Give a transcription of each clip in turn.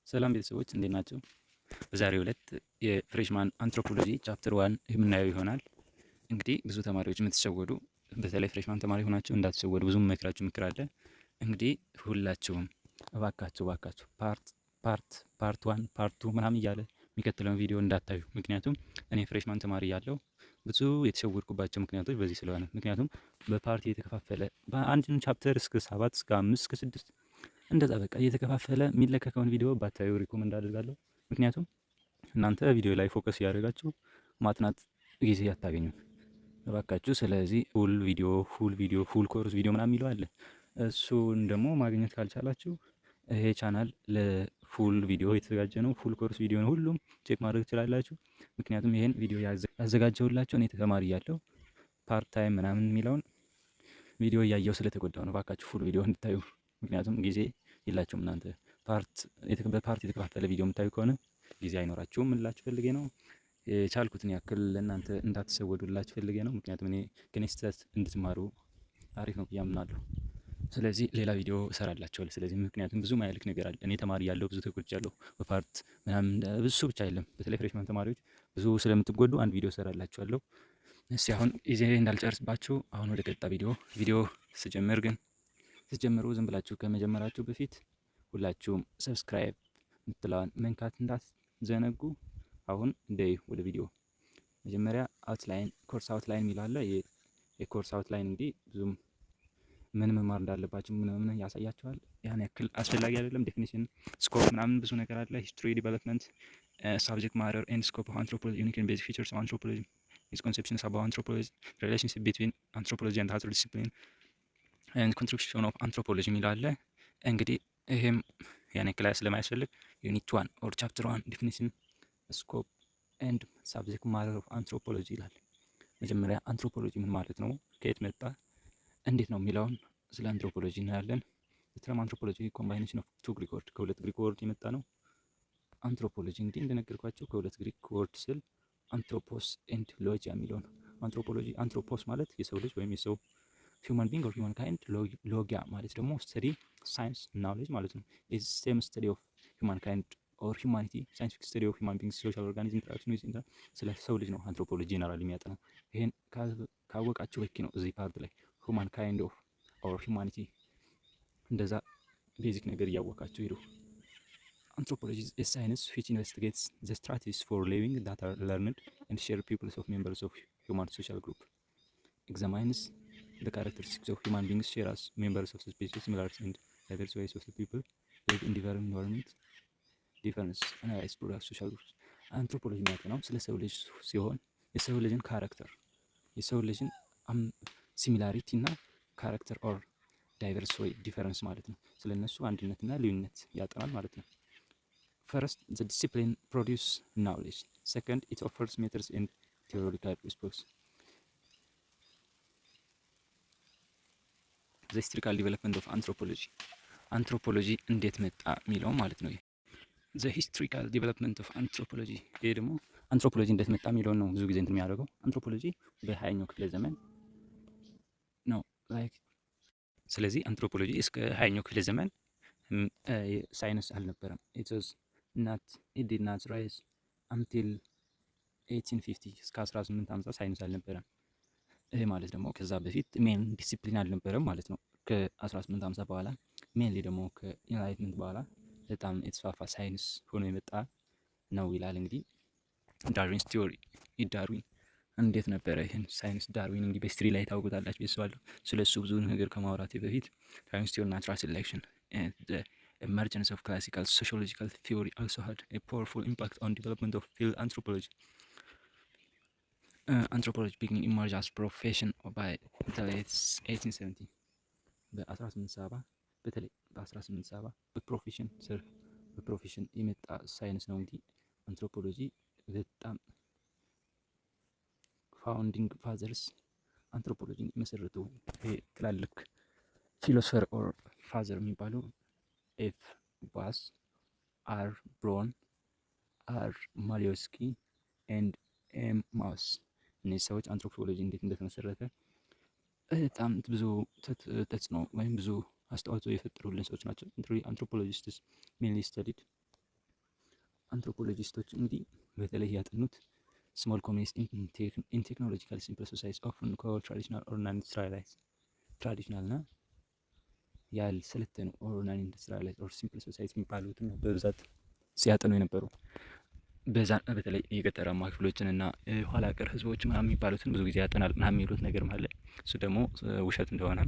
ሰላም ቤተሰቦች እንዴት ናቸው? በዛሬው ዕለት የፍሬሽማን አንትሮፖሎጂ ቻፕተር 1 የምናየው ይሆናል። እንግዲህ ብዙ ተማሪዎች የምትሸወዱ በተለይ ፍሬሽማን ተማሪ ሆናችሁ እንዳትሸወዱ ብዙ መክራችሁ ምክር አለ። እንግዲህ ሁላችሁም እባካችሁ ፓርት 1 ፓርት 2 ምናምን እያለ የሚከተለውን ቪዲዮ እንዳታዩ። ምክንያቱም እኔ ፍሬሽማን ተማሪ ያለው ብዙ የተሸወድኩባቸው ምክንያቶች በዚህ ስለሆነ፣ ምክንያቱም በፓርቲ የተከፋፈለ በአንድን ቻፕተር እስከ 7 እስከ 5 እስከ 6 እንደዛ በቃ እየተከፋፈለ የሚለቀቀውን ቪዲዮ ባታዩ ሪኮመንድ አደርጋለሁ። ምክንያቱም እናንተ ቪዲዮ ላይ ፎከስ እያደረጋችሁ ማጥናት ጊዜ አታገኙም እባካችሁ። ስለዚህ ፉል ኮርስ ቪዲዮ ምናምን የሚለው አለ። እሱን ደግሞ ማግኘት ካልቻላችሁ ይሄ ቻናል ለፉል ቪዲዮ የተዘጋጀ ነው። ፉል ኮርስ ቪዲዮ ነው፣ ሁሉም ቼክ ማድረግ ትችላላችሁ። ምክንያቱም ይሄን ቪዲዮ ያዘጋጀሁላችሁ እኔ ተማሪ ያለው ፓርት ታይም ምናምን የሚለውን ቪዲዮ እያየው ስለተጎዳው ነው። እባካችሁ ፉል ቪዲዮ እንድታዩ፣ ምክንያቱም ጊዜ የላችሁም እናንተ በፓርት የተከፋፈለ ቪዲዮ የምታዩ ከሆነ ጊዜ አይኖራችሁም እላችሁ ፈልጌ ነው። የቻልኩትን ያክል ለእናንተ እንዳትሰወዱላችሁ ፈልጌ ነው። ምክንያቱም እኔ ከኔ ስህተት እንድትማሩ አሪፍ ነው ብዬ አምናለሁ። ስለዚህ ሌላ ቪዲዮ እሰራላችኋለሁ። ስለዚህ ምክንያቱም ብዙ ማያልክ ነገር አለ። እኔ ተማሪ ያለው ብዙ ተጎድቻለሁ በፓርት ምናምን። ብዙ ብቻ አይደለም፣ በተለይ ፍሬሽማን ተማሪዎች ብዙ ስለምትጎዱ አንድ ቪዲዮ እሰራላችኋለሁ። እስቲ አሁን ጊዜ እንዳልጨርስባችሁ አሁን ወደ ቀጣ ቪዲዮ ስትጀምሩ ዝም ብላችሁ ከመጀመራችሁ በፊት ሁላችሁም ሰብስክራይብ ምትለዋን መንካት እንዳትዘነጉ። አሁን ወደ ቪዲዮ መጀመሪያ ኮርስ አውትላይን የሚለው አለ። የኮርስ አውትላይን እንግዲህ ብዙም ምን መማር እንዳለባችሁ ምን ያሳያችኋል። ያን ያክል አስፈላጊ አይደለም። ዴፊኒሽን፣ ስኮፕ ምናምን ብዙ ነገር አለ። ሂስትሪ፣ ዲቨሎፕመንት፣ ሳብጀክት ማተር ኤንድ ስኮፕ ኦፍ አንትሮፖሎጂ፣ ዩኒክ ኤንድ ቤዚክ ፊቸርስ ኦፍ አንትሮፖሎጂ፣ ሂዝ ኮንሴፕሽንስ አባውት አንትሮፖሎጂ፣ ሪሌሽንሺፕ ቢትዊን አንትሮፖሎጂ ኤንድ አዘር ዲሲፕሊን ኤንድ ኮንትሪቢዩሽን ኦፍ አንትሮፖሎጂ የሚለው አለ። እንግዲህ ይሄም ያን ያክል ስለማያስፈልግ ዩኒት 1 ኦር ቻፕተር 1 ዲፊኒሽን፣ ስኮፕ ኤንድ ሳብጀክት ማተር ኦፍ አንትሮፖሎጂ ይላል። መጀመሪያ አንትሮፖሎጂ ምን ማለት ነው፣ ከየት መጣ፣ እንዴት ነው የሚለውን ስለ አንትሮፖሎጂ እናያለን። የትረም አንትሮፖሎጂ ኮምባይኔሽን ኦፍ ቱ ግሪክ ወርድ፣ ከሁለት ግሪክ ወርድ የመጣ ነው። አንትሮፖሎጂ እንግዲህ እንደነገርኳቸው ከሁለት ግሪክ ወርድ ስል አንትሮፖስ ኤንድ ሎጂያ የሚለው ነው። አንትሮፖሎጂ፣ አንትሮፖስ ማለት የሰው ልጅ ወይም የሰው ሂውማን ቢንግ ኦር ሂውማን ካይንድ፣ ሎጊያ ማለት ደግሞ ስተዲ ሳይንስ ናውሌጅ ማለት ነው። ሴም ስተዲ ኦፍ ሂውማን ካይንድ ኦር ሂውማኒቲ፣ ሳይንቲፊክ ስተዲ ኦፍ ሂውማን ቢንግስ ሶሻል ኦርጋኒዝም ኢንተራክሽን ዊዝ ስለ ሰው ልጅ ነው አንትሮፖሎጂ ጀነራል የሚያጠናው። ይሄን ካወቃችሁ በቂ ነው። እዚህ ፓርት ላይ ሂውማን ካይንድ ኦፍ ኦር ሂውማኒቲ እንደዛ ቤዚክ ነገር እያወቃችሁ ሂዱ። አንትሮፖሎጂ is a science which investigates the strategies for living that are learned and shared pupils of members of human social group, examines the characteristics of human beings share as members of the species, similarities and diverse ways of the people live in different environments, difference analyze products social groups። አንትሮፖሎጂ የሚያጠናው ስለ ሰው ልጅ ሲሆን የሰው ልጅን ካራክተር፣ የሰው ልጅን ሲሚላሪቲ እና ካራክተር ኦር ዳይቨርስ ወይ ዲፈረንስ ማለት ነው። ስለ እነሱ አንድነትና ልዩነት ያጠናል ማለት ነው። First, the discipline produces knowledge. Second, it offers methods and theoretical response. The historical development of anthropology. አንትሮፖሎጂ እንዴት መጣ የሚለው ማለት ነው። the historical development of anthropology፣ ይሄ ደግሞ አንትሮፖሎጂ እንዴት መጣ የሚለውን ነው ብዙ ጊዜ እንትን የሚያደርገው። አንትሮፖሎጂ በ20ኛው ክፍለ ዘመን ነው። ስለዚህ አንትሮፖሎጂ እስከ 20ኛው ክፍለ ዘመን ሳይንስ አልነበረም። it did not rise until 1850 እስከ 1850 ሳይንስ አልነበረም። ይሄ ማለት ደግሞ ከዛ በፊት ሜን ዲሲፕሊን አልነበረም ማለት ነው። ከ1850 በኋላ ሜንሊ ደግሞ ከኢንላይትመንት በኋላ በጣም የተስፋፋ ሳይንስ ሆኖ የመጣ ነው ይላል። እንግዲህ ዳርዊንስ ቲዮሪ፣ ዳርዊን እንዴት ነበረ ይህን ሳይንስ? ዳርዊን እንግዲህ በሂስትሪ ላይ ታውቁታላችሁ ቤተሰባለሁ። ስለሱ ብዙ ነገር ከማውራቴ በፊት ዳርዊንስ ቲዮሪ ናቹራል ሴሌክሽን emergence of classical sociological theory also had a powerful impact on development of field anthropology. Anthropology began to emerge as profession by the late 1870 በ1870 በተለይ በ1870 በፕሮፌሽን የመጣ ሳይንስ ነው። እንግዲህ አንትሮፖሎጂ በጣም ፋውንዲንግ ፋዘርስ አንትሮፖሎጂን የመሰረቱ ትላልቅ ፊሎሶፈር ኦር ፋዘር የሚባሉ ኤፍ ባስ፣ አር ብሮን፣ አር ማሊዮስኪ ኤንድ ኤም ማውስ። እነዚህ ሰዎች አንትሮፖሎጂ እንዴት እንደተመሰረተ በጣም ብዙ ተጽዕኖ ወይም ብዙ አስተዋጽኦ የፈጠሩልን ሰዎች ናቸው። አንትሮፖሎጂስትስ ሜንሊ ስተዲድ አንትሮፖሎጂስቶች እንግዲህ በተለይ ያጠኑት ስሞል ኮሚኒስ ኢን ቴክኖሎጂካል ሲምፕል ሶሳይቲስ ኦፍን ኮልድ ትራዲሽናል ኦር ናን ኢንዱስትሪያላይዝድ ትራዲሽናል እና ያልሰለጠኑ ኦር ናን ኢንዱስትሪያላይዝድ ኦር ሲምፕል ሶሳይቲ የሚባሉትን በብዛት ሲያጠኑ የነበሩ በዛ በተለይ የገጠራማ ክፍሎችን እና ኋላ ቀር ህዝቦች ምናምን የሚባሉትን ብዙ ጊዜ ያጠናል ምናምን የሚሉት ነገር አለ። እሱ ደግሞ ውሸት እንደሆነ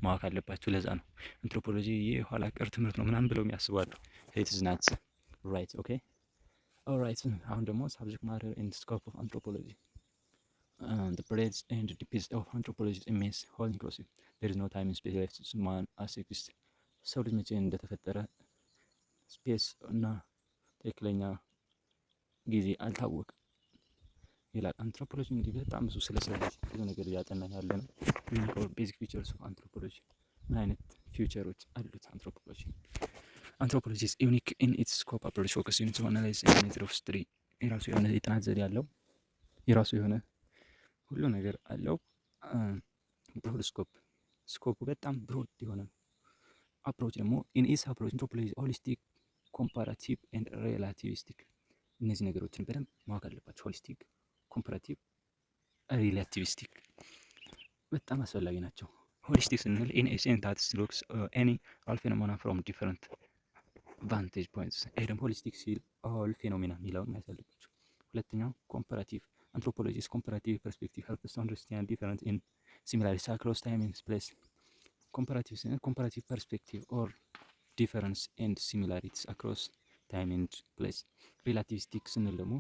ማወቅ አለባቸው። ለዛ ነው አንትሮፖሎጂ የኋላ ቀር ትምህርት ነው ምናምን ብለው የሚያስባሉ። ኢት ኢዝ ናት ራይት። ኦኬ ኦልራይት። አሁን ደግሞ ሳብጀክት ማተር ኤንድ ስኮፕ ኦፍ አንትሮፖሎጂ the breadth and depth of anthropology is immense, whole inclusive. There is no time and space left to man as exists. ሰው ልጅ መቼ እንደተፈጠረ ስፔስ እና ትክክለኛ ጊዜ አልታወቅም ይላል። አንትሮፖሎጂ እንግዲህ በጣም ብዙ ስለ ሰው ልጅ ብዙ ነገር እያጠናን ያለ ነው። ቤዚክ ፊቸርስ ኦፍ አንትሮፖሎጂ፣ ምን አይነት ፊቸሮች አሉት አንትሮፖሎጂ? አንትሮፖሎጂ ኢዝ ዩኒክ ኢን ኢትስ ስኮፕ አፕሮች ፎከስ ዩኒት ኦን አናላይዝ ኤንድ ሜተድ ኦፍ ስተዲ። የራሱ የሆነ የጥናት ዘዴ አለው። የራሱ የሆነ ሁሉ ነገር አለው። ብሮድ ስኮፑ በጣም ብሮድ የሆነ አፕሮች ደግሞ ኢን ኢትስ አፕሮች አንትሮፖሎጂ ሆሊስቲክ፣ ኮምፓራቲቭ ኤንድ ሪላቲቪስቲክ። እነዚህ ነገሮችን በደንብ ማወቅ አለባቸው። ሆሊስቲክ፣ ኮምፓራቲቭ፣ ሪላቲቪስቲክ በጣም አስፈላጊ ናቸው። ሆሊስቲክ ስንል ኢን ኤ ሴንስ ዛት ሉክስ ኤኒ ኦል ፌኖሜና ፍሮም ዲፈረንት ቫንቴጅ ፖይንትስ። ይሄ ደግሞ ሆሊስቲክ ሲል ኦል ፌኖሜና የሚለውን ማየት አለባቸው። ሁለተኛው ኮምፓራቲቭ አንትሮፖሎጂስ ኮምፓራቲቭ ፐርስፔክቲቭ ሄልፕስ ቱ አንደርስታንድ ዲፈረንስ ኢን ሲሚላሪቲስ አክሮስ ታይም ኤንድ ፕሌስ። ኮምፓራቲቭ ስንል ኮምፓራቲቭ ፐርስፔክቲቭ ኦር ዲፈረንስ ኤንድ ሲሚላሪቲስ አክሮስ ታይም ኤንድ ፕሌስ። ሪላቲቪስቲክ ስንል ደግሞ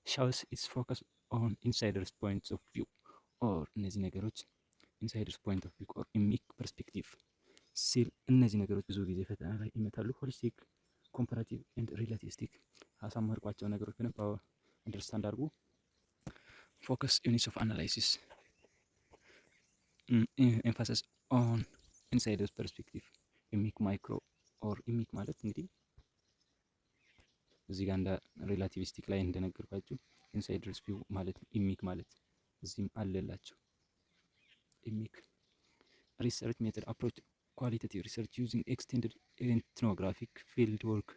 ሻውስ ኢትስ ፎከስ ኦን ኢንሳይደርስ ፖይንትስ ኦፍ ቪው ኦር እነዚህ ነገሮች ኢንሳይደርስ ፖይንት ኦፍ ቪው ኦር ዩኒክ ፐርስፔክቲቭ ሲል እነዚህ ነገሮች ብዙ ጊዜ ፈተና ላይ ይመጣሉ። ሆሊስቲክ፣ ኮምፓራቲቭ ኤንድ ሪላቲቪስቲክ አሳመርኳቸው ነገሮች በደንብ አንደርስታንድ አድርጉ። ፎከስ ዩኒትስ ኦፍ አናላይሲስ ኤምፋሲስ ኦን ኢንሳይደርስ ፐርስፔክቲቭ ዩኒክ ማይክሮ ኦር ዩኒክ ማለት እንግዲህ እዚህ ጋር እንደ ሪላቲቪስቲክ ላይ እንደነገርኳችሁ ኢንሳይደርስ ቪው ማለት ዩኒክ ማለት እዚህም አለላቸው። ዩኒክ ሪሰርች ሜተድ አፕሮች ኳሊታቲቭ ሪሰርች ዩዚንግ ኤክስቴንድድ ኤትኖግራፊክ ፊልድ ወርክ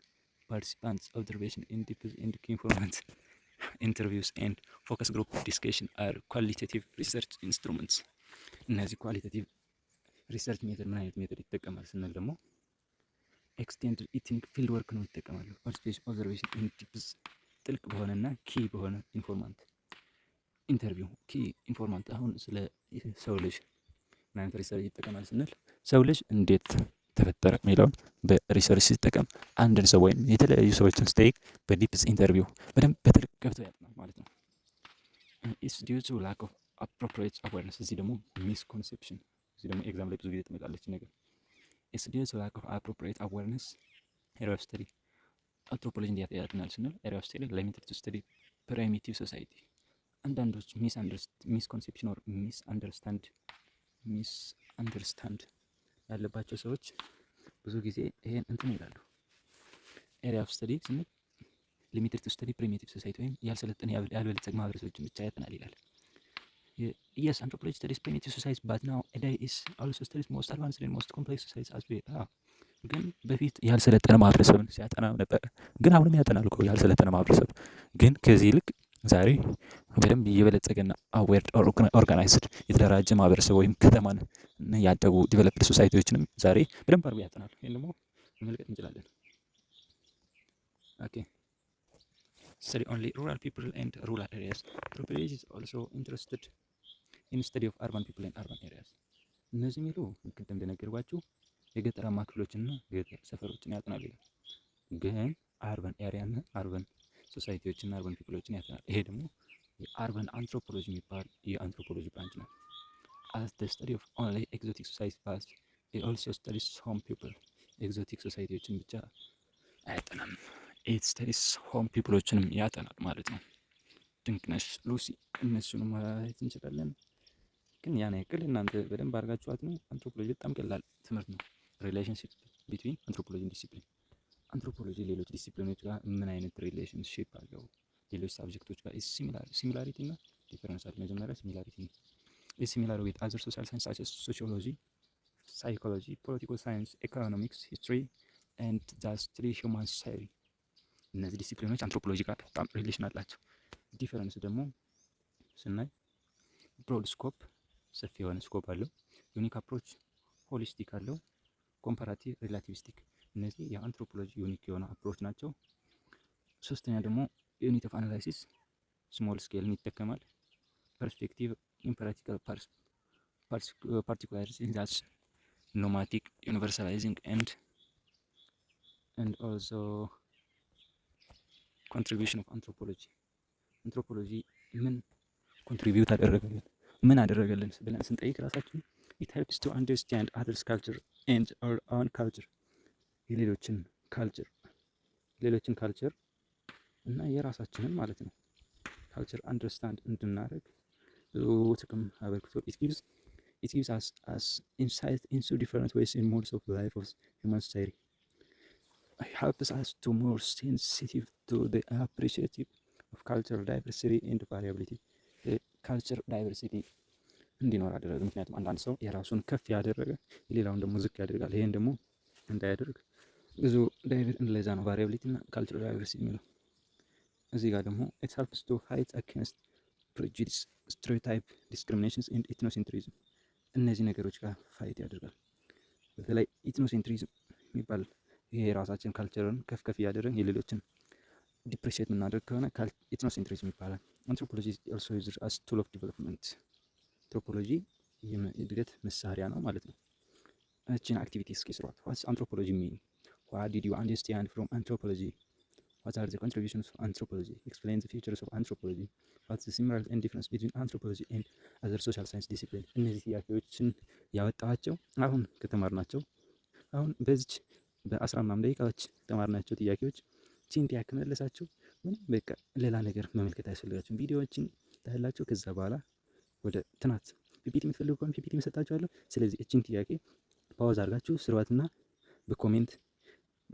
ፓርቲሲፓንትስ ኦብዘርቬሽን ኢን ኪ ኢንፎርማንት ኢንተርቪውስ ኤንድ ፎከስ ግሩፕ ዲስከሽን አር ኳሊታቲቭ ሪሰርች ኢንስትሩመንትስ። እነዚህ ኳሊታቲቭ ሪሰርች ሜተድ ምን አይነት ሜተድ ይጠቀማል ስንል ደግሞ ኤክስቴንድድ ኢትኒክ ፊልድ ወርክ ነው ይጠቀማሉ። ኦብዘርቬሽን ኢን ዲፕዝ ጥልቅ በሆነና ኪ በሆነ ኢንፎርማንት ኢንተርቪው ኪ ኢንፎርማንት። አሁን ስለ ሰው ልጅ ምን አይነት ሪሰርች ይጠቀማል ስንል ሰው ልጅ እንዴት ተፈጠረ የሚለውን በሪሰርች ሲጠቀም አንድን ሰው ወይም የተለያዩ ሰዎችን ስጠይቅ በዲፕስ ኢንተርቪው በደንብ በጥልቅ ገብቶ ያጥናል ማለት ነው። ኢትስ ዲው ቱ ላክ ኦፍ አፕሮፕሪየት አዌርነስ። እዚህ ደግሞ ሚስኮንሴፕሽን፣ እዚህ ደግሞ ኤግዛም ላይ ብዙ ጊዜ ትመጣለች ነገር። ኢትስ ዲው ቱ ላክ ኦፍ አፕሮፕሪየት አዌርነስ ኤሪያ ኦፍ ስተዲ። አንትሮፖሎጂ እንዴት ያጥናል ስንል ኤሪያ ኦፍ ስተዲ ሊሚትድ ቱ ስተዲ ፕሪሚቲቭ ሶሳይቲ። አንዳንዶች ሚስኮንሴፕሽን ኦር ሚስአንደርስታንድ ያለባቸው ሰዎች ብዙ ጊዜ ይሄን እንትን ይላሉ። ኤሪያ ኦፍ ስተዲ ስንል ሊሚትድ ቱ ስተዲ ፕሪሚቲቭ ሶሳይቲ ወይም ያልሰለጠነ ያልበለጸገ ማህበረሰቦችን ብቻ ያጠናል ይላል። የስ አንትሮፖሎጂ ስተዲስ ፕሪሚቲቭ ሶሳይቲስ ባት ናው ኤ ኢስ አልሶ ስተዲስ ሞስት አድቫንስድ ኤንድ ሞስት ኮምፕሌክስ ሶሳይቲስ አስ ዌል። ግን በፊት ያልሰለጠነ ማህበረሰብን ሲያጠና ነበር። ግን አሁንም ያጠናል እኮ ያልሰለጠነ ማህበረሰብ። ግን ከዚህ ይልቅ ዛሬ በደንብ እየበለጸገና አዌርድ ኦርጋናይዝድ የተደራጀ ማህበረሰብ ወይም ከተማን ያደጉ ዲቨሎፕድ ሶሳይቲዎችንም ዛሬ በደንብ አድርጎ ያጠናል። ይህን ደግሞ መመልከት እንችላለን። ኦኬ study only rural people and rural areas. Anthropology is also interested in study of urban people and urban areas. እነዚህ የሚሉ ቅድም እንደነገርኳችሁ የገጠራማ ክፍሎችና ገጠር ሰፈሮችን ያጠናል ይላል። ግን አርበን ኤሪያና አርበን ሶሳይቲዎችና አርበን ፒፕሎችን ያጠናል። ይሄ ደግሞ የአርበን አንትሮፖሎጂ የሚባል የአንትሮፖሎጂ ብራንች ነው። as the study of only exotic societies past it also studies home people. ኤግዞቲክ ሶሳይቲዎችን ብቻ አያጠናም። ኢት ስተዲስ ሆም ፒፕሎችንም ያጠናል ማለት ነው። ድንቅነሽ፣ ሉሲ እነሱንም ማየት እንችላለን። ግን ያን ያክል እናንተ በደንብ አድርጋችኋት ነው። አንትሮፖሎጂ በጣም ቀላል ትምህርት ነው። ሪሌሽንሺፕ ቢትዊን አንትሮፖሎጂ ዲሲፕሊን። አንትሮፖሎጂ ሌሎች ዲሲፕሊኖች ጋር ምን አይነት ሪሌሽንሺፕ አለው? ሌሎች ሳብጀክቶች ጋር ሲሚላሪቲ እና ዲፈረንስ አለ። መጀመሪያ ሲሚላሪቲ ነው። ሲሚላር ዊዝ አዘር ሶሻል ሳይንስ ሳች አስ ሶሺዮሎጂ፣ ሳይኮሎጂ፣ ፖለቲካል ሳይንስ፣ ኢኮኖሚክስ፣ ሂስትሪ ኤንድ ዘ ሂውማን ሳይንስ እነዚህ ዲሲፕሊኖች አንትሮፖሎጂ ጋር በጣም ሪሌሽን አላቸው። ዲፈረንስ ደግሞ ስናይ ብሮድ ስኮፕ ሰፊ የሆነ ስኮፕ አለው። ዩኒክ አፕሮች ሆሊስቲክ አለው። ኮምፓራቲቭ ሪላቲቪስቲክ እነዚህ የአንትሮፖሎጂ ዩኒክ የሆነ አፕሮች ናቸው። ሶስተኛ ደግሞ ዩኒት ኦፍ አናላይሲስ ስሞል ስኬልን ይጠቀማል። ፐርስፔክቲቭ ኢምፐራቲካል ፓርቲኩላሪቲስ ዛትስ ኖማቲክ ዩኒቨርሳላይዚንግ ኤንድ ኦልሶ ኮንትሪቢዩሽን ኦፍ አንትሮፖሎጂ ምን ኮንትሪቢዩት አደረገልን ምን አደረገልን ብለን ስንጠይቅ ራሳችን it helps to understand others culture and our own culture የሌሎችን ካልቸር እና የራሳችንን ማለት ነው ካልቸር አንደርስታንድ እንድናደርግ ብዙ ጥቅም አበርክቶ it gives us insight into different ways and modes of life of human society. It helps us to more sensitive to the appreciative of cultural diversity and variability. ካልቸር ዳይቨርሲቲ እንዲኖር አደረገ። ምክንያቱም አንዳንድ ሰው የራሱን ከፍ ያደረገ የሌላውን ደግሞ ዝቅ ያደርጋል። ይሄን ደግሞ እንዳያደርግ ብዙ ለዛ ነው ቫሪያቢሊቲ እና ካልቸር ዳይቨርሲቲ የሚለው። እዚህ ጋር ደግሞ it helps to fight against prejudice, stereotype, discriminations and ethnocentricism እነዚህ ነገሮች ጋር ፋይት ያደርጋል። በተለይ ኢትኖሴንትሪዝም የሚባል ይሄ የራሳችን ካልቸርን ከፍ እያደረግን የሌሎችን ዲፕሬሽት የምናደርግ ከሆነ ኢትኖሴንትሪዝም ይባላል። አንትሮፖሎጂ also used as tool of development አንትሮፖሎጂ የእድገት መሳሪያ ነው ማለት ነው። እቺን አክቲቪቲ እስኪ ስሯት። what's anthropology mean? What did you understand from anthropology? What are the contributions of anthropology? Explain the features of anthropology. What's the similarity and difference between anthropology and other social science disciplines? እነዚህ ጥያቄዎችን ያወጣኋቸው አሁን ከተማርናቸው አሁን በዚች በ10 ምናምን ደቂቃዎች ተማርናቸው ጥያቄዎች ቺን ጥያቄ መለሳችሁ ምንም በቃ ሌላ ነገር መመልከት አያስፈልጋችሁም። ቪዲዮዎችን ታያላችሁ። ከዛ በኋላ ወደ ጥናት ፒፒቲ የምትፈልጉ ከሆነ ፒፒቲ መሰጣችኋለሁ። ስለዚህ እቺን ጥያቄ ፓውዝ አድርጋችሁ ስሯትና በኮሜንት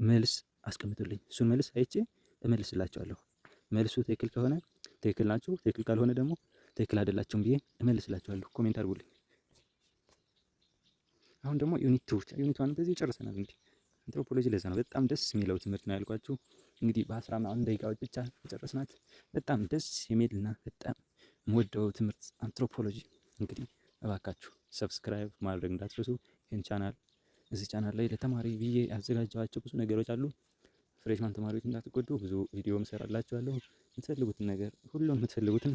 መልስ አስቀምጡልኝ። እሱን መልስ አይቼ እመልስላችኋለሁ። መልሱ ትክክል ከሆነ ትክክል ናችሁ፣ ትክክል ካልሆነ ደግሞ ትክክል አይደላችሁም ብዬ እመልስላችኋለሁ። ኮሜንት አድርጉልኝ። አሁን ደግሞ ዩኒት 1 በዚህ ጨርሰናል። እንግዲህ አንትሮፖሎጂ ለዛ ነው በጣም ደስ የሚለው ትምህርት ነው ያልኳችሁ። እንግዲህ በ10 ምናምን ደቂቃዎች ብቻ ጨረስናት። በጣም ደስ የሚልና በጣም የምወደው ትምህርት አንትሮፖሎጂ። እንግዲህ እባካችሁ ሰብስክራይብ ማድረግ እንዳትረሱ ይህን ቻናል። እዚህ ቻናል ላይ ለተማሪ ብዬ ያዘጋጀኋቸው ብዙ ነገሮች አሉ። ፍሬሽማን ተማሪዎች እንዳትጎዱ ብዙ ቪዲዮ እሰራላችኋለሁ። የምትፈልጉትን ነገር ሁሉም የምትፈልጉትን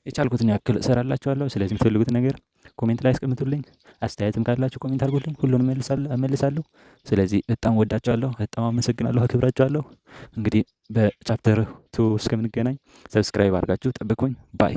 የቻልኩትን ያክል እሰራላችኋለሁ። ስለዚህ የምትፈልጉትን ነገር ኮሜንት ላይ አስቀምጡልኝ። አስተያየትም ካላችሁ ኮሜንት አድርጉልኝ፣ ሁሉንም እመልሳለሁ። ስለዚህ በጣም ወዳችኋለሁ፣ በጣም አመሰግናለሁ፣ አክብራችኋለሁ። እንግዲህ በቻፕተር 2 እስከምንገናኝ ሰብስክራይብ አድርጋችሁ ጠብቁኝ። ባይ